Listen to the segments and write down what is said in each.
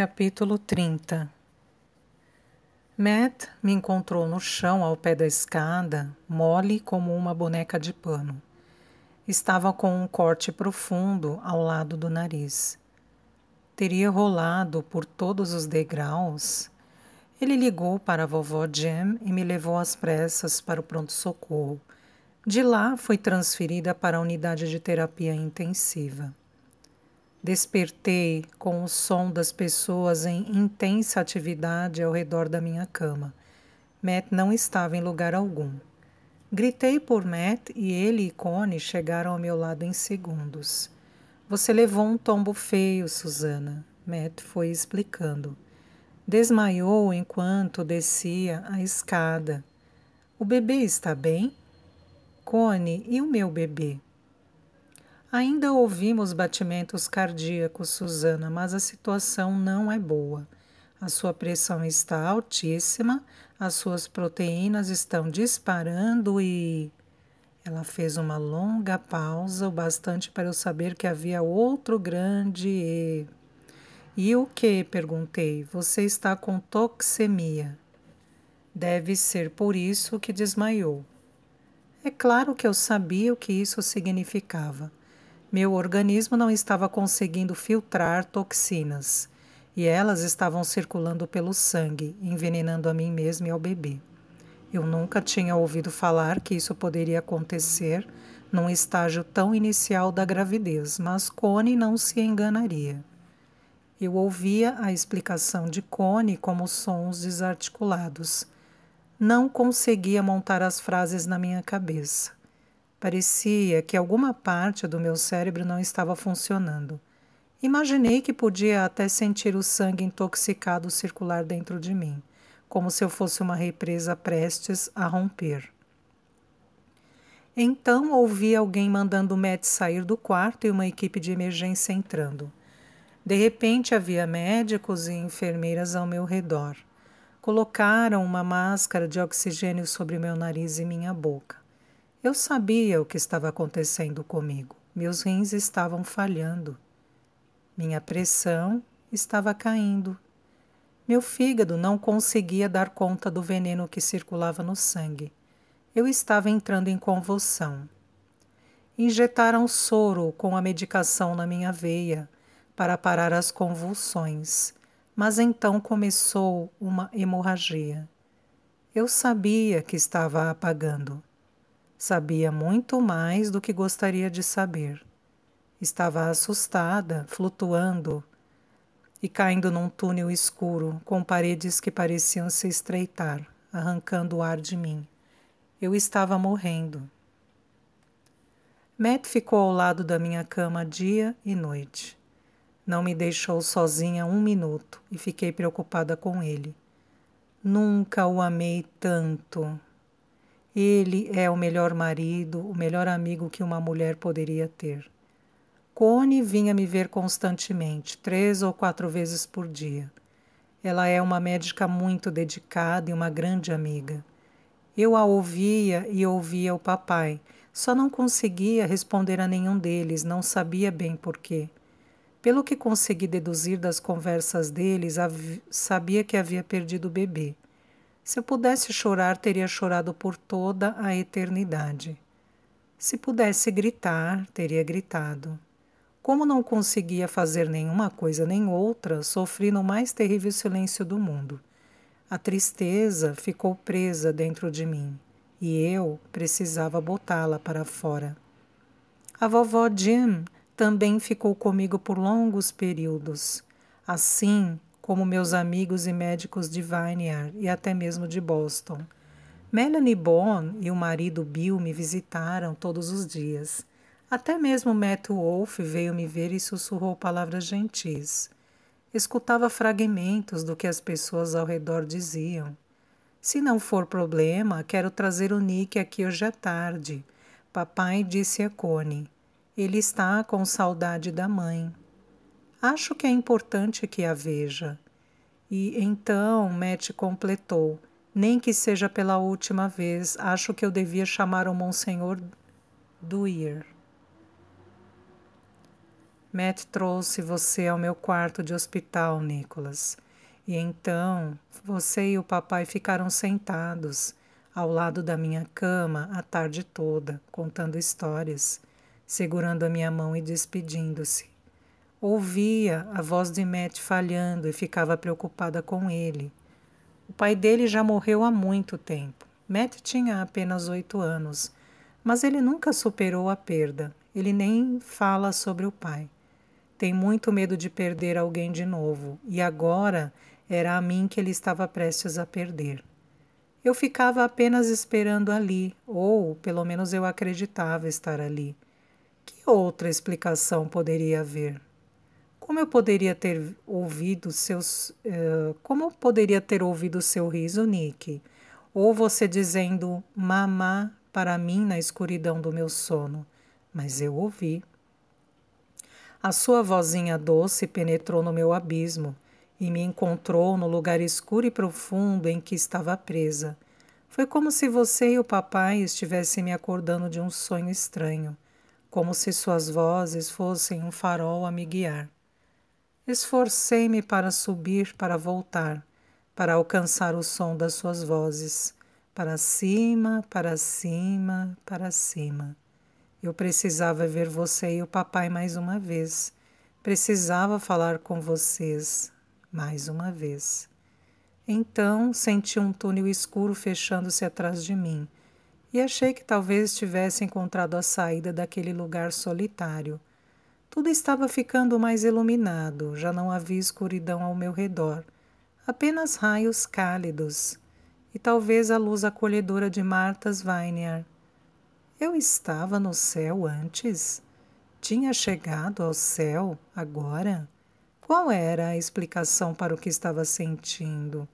Capítulo 30. Matt me encontrou no chão ao pé da escada, mole como uma boneca de pano. Estava com um corte profundo ao lado do nariz. Teria rolado por todos os degraus. Ele ligou para a vovó Jem e me levou às pressas para o pronto-socorro. De lá, fui transferida para a unidade de terapia intensiva. Despertei com o som das pessoas em intensa atividade ao redor da minha cama. Matt não estava em lugar algum. Gritei por Matt e ele e Connie chegaram ao meu lado em segundos. Você levou um tombo feio, Susana. Matt foi explicando. Desmaiou enquanto descia a escada. O bebê está bem? Connie, e o meu bebê? Ainda ouvimos batimentos cardíacos, Susana, mas a situação não é boa. A sua pressão está altíssima, as suas proteínas estão disparando e... Ela fez uma longa pausa, o bastante para eu saber que havia outro grande E. E o que? Perguntei. Você está com toxemia. Deve ser por isso que desmaiou. É claro que eu sabia o que isso significava. Meu organismo não estava conseguindo filtrar toxinas, e elas estavam circulando pelo sangue, envenenando a mim mesma e ao bebê. Eu nunca tinha ouvido falar que isso poderia acontecer num estágio tão inicial da gravidez, mas Connie não se enganaria. Eu ouvia a explicação de Connie como sons desarticulados. Não conseguia montar as frases na minha cabeça. Parecia que alguma parte do meu cérebro não estava funcionando. Imaginei que podia até sentir o sangue intoxicado circular dentro de mim, como se eu fosse uma represa prestes a romper. Então ouvi alguém mandando Matt sair do quarto e uma equipe de emergência entrando. De repente havia médicos e enfermeiras ao meu redor. Colocaram uma máscara de oxigênio sobre meu nariz e minha boca. Eu sabia o que estava acontecendo comigo. Meus rins estavam falhando. Minha pressão estava caindo. Meu fígado não conseguia dar conta do veneno que circulava no sangue. Eu estava entrando em convulsão. Injetaram soro com a medicação na minha veia para parar as convulsões, mas então começou uma hemorragia. Eu sabia que estava apagando. Sabia muito mais do que gostaria de saber. Estava assustada, flutuando e caindo num túnel escuro, com paredes que pareciam se estreitar, arrancando o ar de mim. Eu estava morrendo. Matt ficou ao lado da minha cama dia e noite. Não me deixou sozinha um minuto e fiquei preocupada com ele. Nunca o amei tanto. Ele é o melhor marido, o melhor amigo que uma mulher poderia ter. Connie vinha me ver constantemente, 3 ou 4 vezes por dia. Ela é uma médica muito dedicada e uma grande amiga. Eu a ouvia e ouvia o papai, só não conseguia responder a nenhum deles, não sabia bem por quê. Pelo que consegui deduzir das conversas deles, sabia que havia perdido o bebê. Se eu pudesse chorar, teria chorado por toda a eternidade. Se pudesse gritar, teria gritado. Como não conseguia fazer nenhuma coisa nem outra, sofri no mais terrível silêncio do mundo. A tristeza ficou presa dentro de mim, e eu precisava botá-la para fora. A vovó Jim também ficou comigo por longos períodos, assim como meus amigos e médicos de Vineyard e até mesmo de Boston. Melanie Bourne e o marido Bill me visitaram todos os dias. Até mesmo Matt Wolff veio me ver e sussurrou palavras gentis. Escutava fragmentos do que as pessoas ao redor diziam. Se não for problema, quero trazer o Nick aqui hoje à tarde. Papai disse a Connie. Ele está com saudade da mãe. Acho que é importante que a veja. E então Matt completou. Nem que seja pela última vez, acho que eu devia chamar o Monsenhor Dwyer. Matt trouxe você ao meu quarto de hospital, Nicholas. E então você e o papai ficaram sentados ao lado da minha cama a tarde toda, contando histórias, segurando a minha mão e despedindo-se. Ouvia a voz de Matt falhando e ficava preocupada com ele. O pai dele já morreu há muito tempo. Matt tinha apenas 8 anos, mas ele nunca superou a perda. Ele nem fala sobre o pai. Tem muito medo de perder alguém de novo, e agora era a mim que ele estava prestes a perder. Eu ficava apenas esperando ali, ou pelo menos eu acreditava estar ali. Que outra explicação poderia haver? Como eu poderia ter ouvido como eu poderia ter ouvido seu riso, Nick? Ou você dizendo mamá para mim na escuridão do meu sono? Mas eu ouvi. A sua vozinha doce penetrou no meu abismo e me encontrou no lugar escuro e profundo em que estava presa. Foi como se você e o papai estivessem me acordando de um sonho estranho, como se suas vozes fossem um farol a me guiar. Esforcei-me para subir, para voltar, para alcançar o som das suas vozes. Para cima, para cima, para cima. Eu precisava ver você e o papai mais uma vez. Precisava falar com vocês mais uma vez. Então senti um túnel escuro fechando-se atrás de mim e achei que talvez tivesse encontrado a saída daquele lugar solitário. Tudo estava ficando mais iluminado, já não havia escuridão ao meu redor, apenas raios cálidos e talvez a luz acolhedora de Martha's Vineyard. Eu estava no céu antes? Tinha chegado ao céu agora? Qual era a explicação para o que estava sentindo?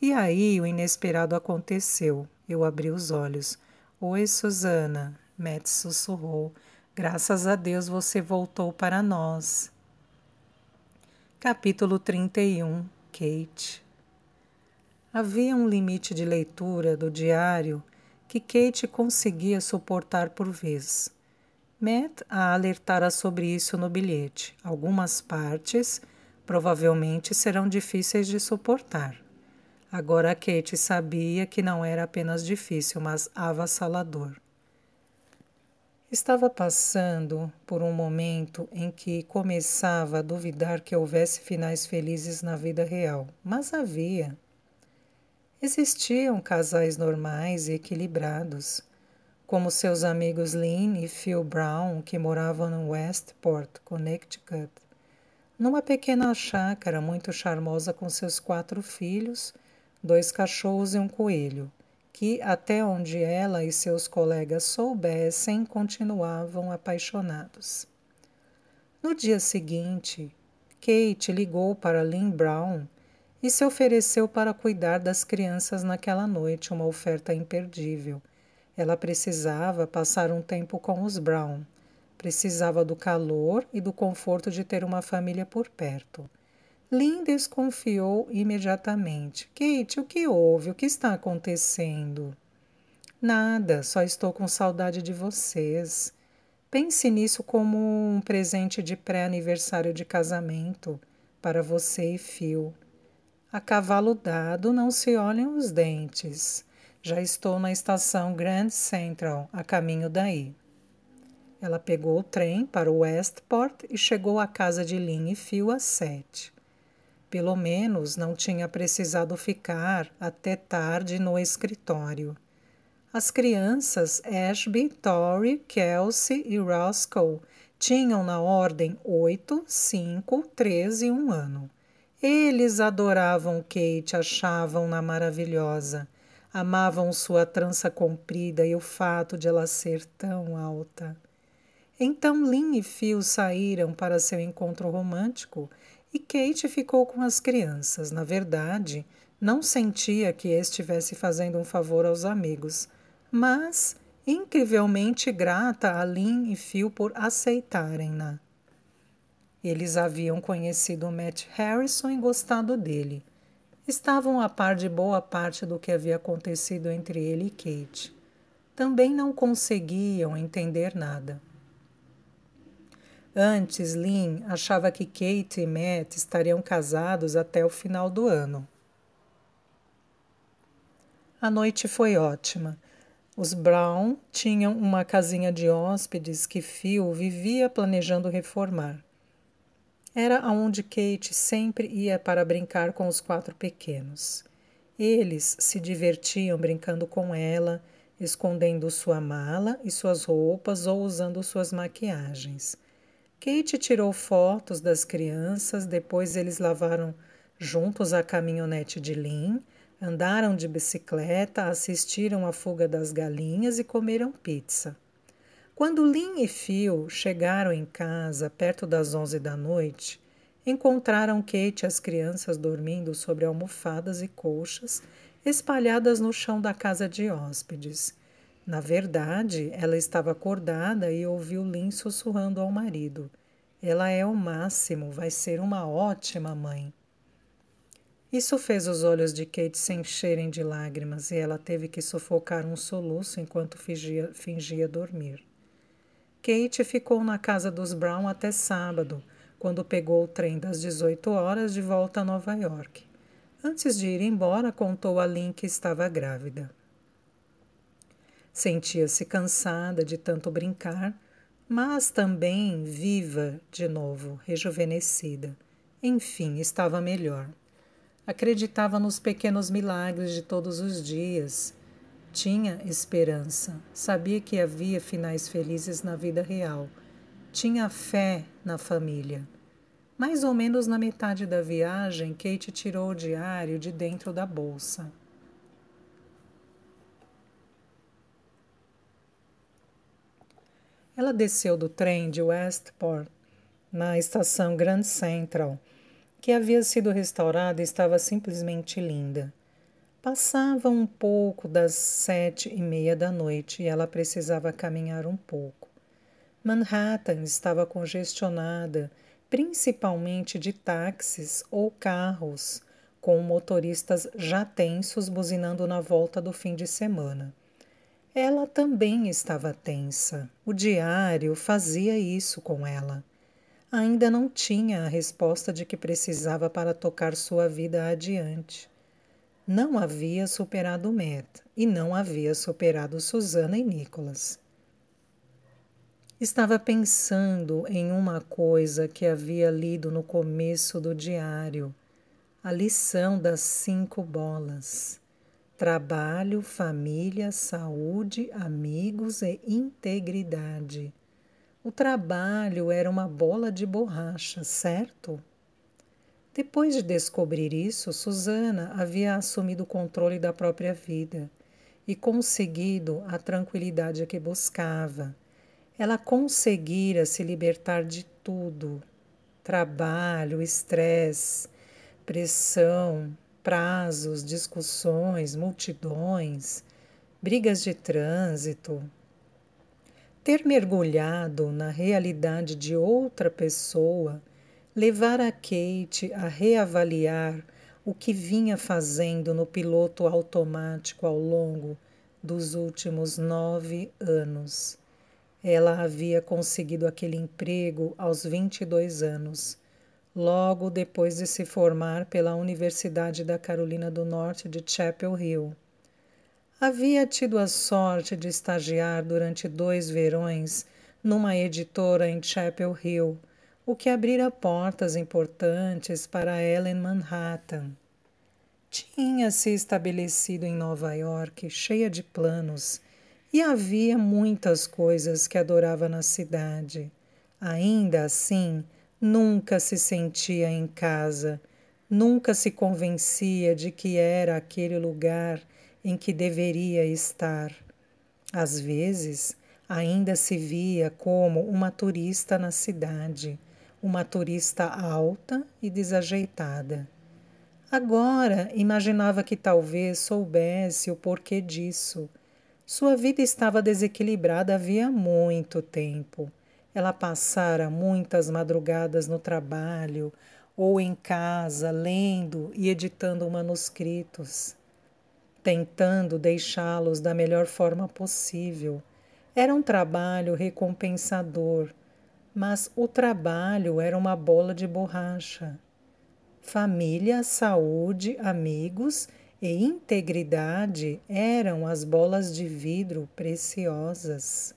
E aí o inesperado aconteceu. Eu abri os olhos. Oi, Susana. Matt sussurrou. Graças a Deus você voltou para nós. Capítulo 31. Kate. Havia um limite de leitura do diário que Kate conseguia suportar por vez. Matt a alertara sobre isso no bilhete. Algumas partes provavelmente serão difíceis de suportar. Agora Kate sabia que não era apenas difícil, mas avassalador. Estava passando por um momento em que começava a duvidar que houvesse finais felizes na vida real, mas havia. Existiam casais normais e equilibrados, como seus amigos Lynn e Phil Brown, que moravam no Westport, Connecticut, numa pequena chácara muito charmosa com seus 4 filhos, 2 cachorros e um coelho, que, até onde ela e seus colegas soubessem, continuavam apaixonados. No dia seguinte, Kate ligou para Lynn Brown e se ofereceu para cuidar das crianças naquela noite, uma oferta imperdível. Ela precisava passar um tempo com os Brown. Precisava do calor e do conforto de ter uma família por perto. Lynn desconfiou imediatamente. Kate, o que houve? O que está acontecendo? Nada, só estou com saudade de vocês. Pense nisso como um presente de pré-aniversário de casamento para você e Phil. A cavalo dado não se olham os dentes. Já estou na estação Grand Central, a caminho daí. Ela pegou o trem para o Westport e chegou à casa de Lynn e Phil às 7. Pelo menos não tinha precisado ficar até tarde no escritório. As crianças Ashby, Tori, Kelsey e Roscoe tinham na ordem 8, 5, 3 e 1 ano. Eles adoravam Kate, achavam-na maravilhosa. Amavam sua trança comprida e o fato de ela ser tão alta. Então Lynn e Phil saíram para seu encontro romântico e Kate ficou com as crianças. Na verdade, não sentia que estivesse fazendo um favor aos amigos, mas incrivelmente grata a Lynn e Phil por aceitarem-na. Eles haviam conhecido Matt Harrison e gostado dele. Estavam a par de boa parte do que havia acontecido entre ele e Kate. Também não conseguiam entender nada. Antes, Lynn achava que Kate e Matt estariam casados até o final do ano. A noite foi ótima. Os Brown tinham uma casinha de hóspedes que Phil vivia planejando reformar. Era aonde Kate sempre ia para brincar com os 4 pequenos. Eles se divertiam brincando com ela, escondendo sua mala e suas roupas ou usando suas maquiagens. Kate tirou fotos das crianças, depois eles lavaram juntos a caminhonete de Lynn, andaram de bicicleta, assistiram à fuga das galinhas e comeram pizza. Quando Lynn e Phil chegaram em casa, perto das 11 da noite, encontraram Kate e as crianças dormindo sobre almofadas e colchas espalhadas no chão da casa de hóspedes. Na verdade, ela estava acordada e ouviu Lynn sussurrando ao marido. Ela é o máximo, vai ser uma ótima mãe. Isso fez os olhos de Kate se encherem de lágrimas e ela teve que sufocar um soluço enquanto fingia dormir. Kate ficou na casa dos Brown até sábado, quando pegou o trem das 18 horas de volta a Nova York. Antes de ir embora, contou a Lynn que estava grávida. Sentia-se cansada de tanto brincar, mas também viva de novo, rejuvenescida. Enfim, estava melhor. Acreditava nos pequenos milagres de todos os dias. Tinha esperança, sabia que havia finais felizes na vida real. Tinha fé na família. Mais ou menos na metade da viagem, Kate tirou o diário de dentro da bolsa. Ela desceu do trem de Westport, na estação Grand Central, que havia sido restaurada e estava simplesmente linda. Passava um pouco das 7:30 da noite e ela precisava caminhar um pouco. Manhattan estava congestionada, principalmente de táxis ou carros, com motoristas já tensos buzinando na volta do fim de semana. Ela também estava tensa. O diário fazia isso com ela. Ainda não tinha a resposta de que precisava para tocar sua vida adiante. Não havia superado Matt e não havia superado Susana e Nicholas. Estava pensando em uma coisa que havia lido no começo do diário, a lição das 5 bolas. Trabalho, família, saúde, amigos e integridade. O trabalho era uma bola de borracha, certo? Depois de descobrir isso, Susana havia assumido o controle da própria vida e conseguido a tranquilidade que buscava. Ela conseguira se libertar de tudo: trabalho, estresse, pressão, prazos, discussões, multidões, brigas de trânsito. Ter mergulhado na realidade de outra pessoa levara Kate a reavaliar o que vinha fazendo no piloto automático ao longo dos últimos 9 anos. Ela havia conseguido aquele emprego aos 22 anos, logo depois de se formar pela Universidade da Carolina do Norte de Chapel Hill. Havia tido a sorte de estagiar durante 2 verões numa editora em Chapel Hill, o que abrira portas importantes para ela em Manhattan. Tinha se estabelecido em Nova York, cheia de planos, e havia muitas coisas que adorava na cidade. Ainda assim, nunca se sentia em casa, nunca se convencia de que era aquele lugar em que deveria estar. Às vezes, ainda se via como uma turista na cidade, uma turista alta e desajeitada. Agora, imaginava que talvez soubesse o porquê disso. Sua vida estava desequilibrada havia muito tempo. Ela passara muitas madrugadas no trabalho ou em casa, lendo e editando manuscritos, tentando deixá-los da melhor forma possível. Era um trabalho recompensador, Mas o trabalho era uma bola de borracha. Família, saúde, amigos e integridade eram as bolas de vidro preciosas.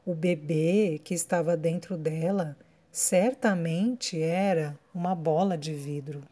O bebê que estava dentro dela certamente era uma bola de vidro.